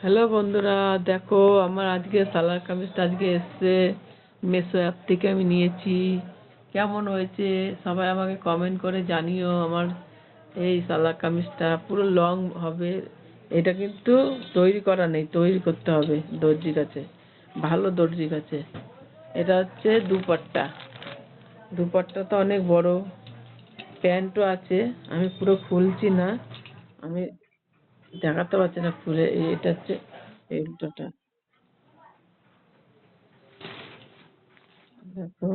Hello বন্ধুরা, দেখো আমার আজকে সালোয়ার কামিজটা আজকে এসছে মেসো অ্যাপ থেকে। আমি নিয়েছি, কেমন হয়েছে সবাই আমাকে কমেন্ট করে জানিও। আমার এই সালোয়ার কামিজটা পুরো লং হবে। এটা কিন্তু তৈরি করা নেই, তৈরি করতে হবে দর্জির কাছে, ভালো দর্জির কাছে। এটা হচ্ছে দুপাট্টা, দুপাট্টাটা অনেক বড়, প্যান্টও আছে। আমি পুরো খুলছি না, আমি দেখাতে পারছি না খুলে। এটা হচ্ছে এই উল্টোটা, দেখো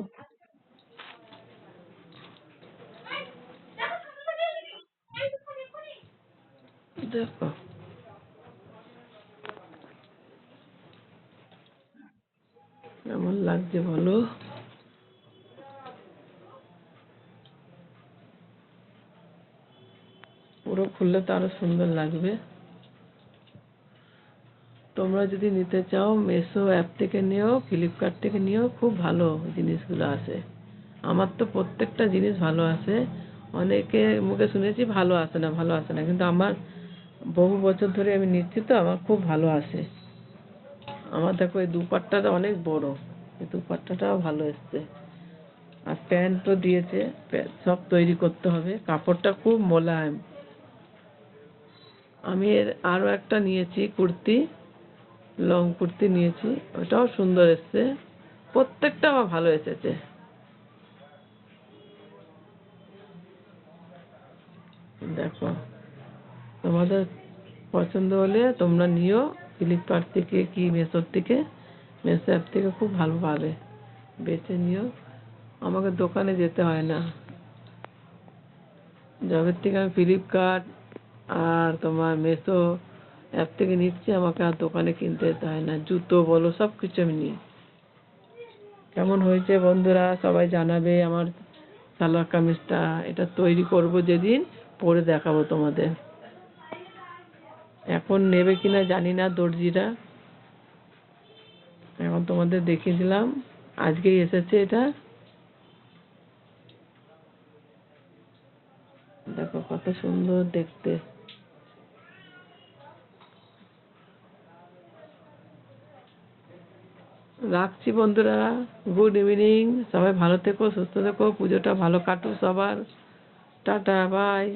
দেখো কেমন লাগছে বলো। পুরো খুললে তো আরো সুন্দর লাগবে। তোমরা যদি নিতে চাও মেসো অ্যাপ থেকে নিও, ফ্লিপকার্ট থেকে নিও, খুব ভালো জিনিসগুলো আসে। আমার তো প্রত্যেকটা জিনিস ভালো আসে। অনেকে মুখে শুনেছি ভালো আসে না, ভালো আসে না, কিন্তু আমার বহু বছর ধরে আমি নিচ্ছি তো, আমার খুব ভালো আসে। আমার দেখো এই দুপাট্টাটা অনেক বড়, এই দুপাট্টাটাও ভালো এসছে। আর প্যান্টও দিয়েছে, সব তৈরি করতে হবে। কাপড়টা খুব মোলায়েম। আমি এর আরো একটা নিয়েছি কুর্তি, লং কুর্তি নিয়েছি, ওটাও সুন্দর এসছে। প্রত্যেকটা আমার ভালো এসেছে। দেখো, তোমাদের পছন্দ হলে তোমরা নিও, ফ্লিপকার্ট থেকে কি মেসোর থেকে, মেসো অ্যাপ থেকে খুব ভালো পাবে, বেছে নিও। আমাকে দোকানে যেতে হয় না। যবের থেকে আমি ফ্লিপকার্ট আর তোমার মেসো অ্যাপ থেকে নিচ্ছি, আমাকে আর দোকানে কিনতে যেতে হয় না। জুতো বলো, সব কিছু আমি নিই। কেমন হয়েছে বন্ধুরা সবাই জানাবে। আমার সালোয়ার কামিজটা এটা তৈরি করব যেদিন, পরে দেখাবো তোমাদের। এখন নেবে কিনা জানি না দর্জিরা, এখন তোমাদের দেখিয়ে দিলাম। আজকেই এসেছে এটা, দেখো কত সুন্দর দেখতে। রাখছি বন্ধুরা, গুড ইভিনিং। সবাই ভালো থেকো, সুস্থ থেকো, পুজোটা ভালো কাটুক সবার। Tata, by.